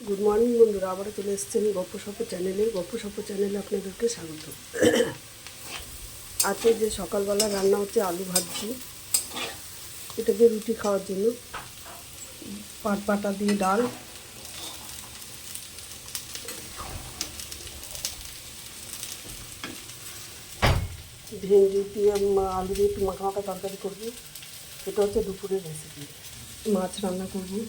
Good morning বন্ধুরা, আবারও চলে এসেছি আমি গপ্পসপ্প চ্যানেলে আপনাদেরকে স্বাগত। আজকে যে সকালবেলা রান্না হচ্ছে আলু ভাজি, এটা দিয়ে রুটি খাওয়ার জন্য। পাট বাটা দিয়ে ডাল, ভেন্ডি দিয়ে আলু দিয়ে একটু মাখা মাখা তরকারি করবো। এটা হচ্ছে দুপুরের রেসিপি। মাছ রান্না করবো,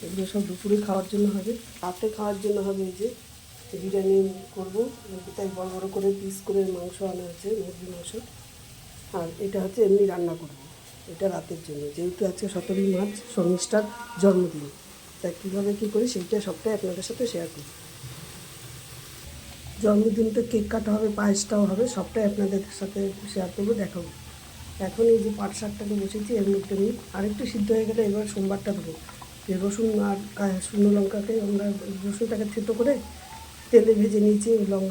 এগুলো সব দুপুরে খাওয়ার জন্য হবে। রাতে খাওয়ার জন্য হবে এই যে বিরিয়ানি করবো, তাই বড় বড় করে পিস করে মাংস আনা হয়েছে, মুরগির মাংস। আর এটা হচ্ছে এমনি রান্না করবো, এটা রাতের জন্য, যেহেতু আজকে 17ই মার্চ শর্মিষ্ঠার জন্মদিন, তাই কীভাবে কী করি সেইটা সবটাই আপনাদের সাথে শেয়ার করি। জন্মদিনটা কেক কাটা হবে, পায়েসটাও হবে, সবটাই আপনাদের সাথে শেয়ার করবো, দেখাবো। এখন এই যে পাট শাকটাকে বসেছি, এর মধ্যে নিয়ে আরেকটু সিদ্ধ হয়ে গেলে এবার সোমবারটা দেবো। যে রসুন আর শুকনো লঙ্কাকে আমরা রসুনটাকে থেতো করে তেলে ভেজে নিয়েছি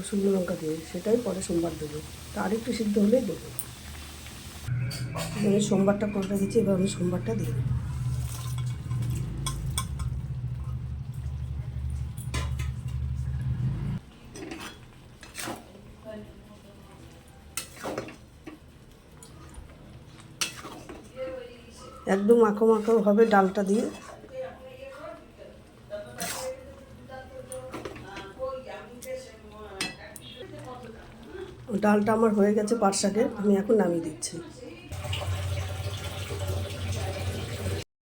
শুকনো লঙ্কা দিয়ে, সেটাই পরে সোমবার দেবো। তা আরেকটু সিদ্ধ হলেই দেবো। আমি সোমবারটা করে রেখেছি, এবার আমি সোমবারটা দিয়ে দেবো। একদম মাখো মাখো হবে ডালটা দিয়ে। ডালটা আমার হয়ে গেছে পাট শাকের, আমি এখন নামিয়ে দিচ্ছি।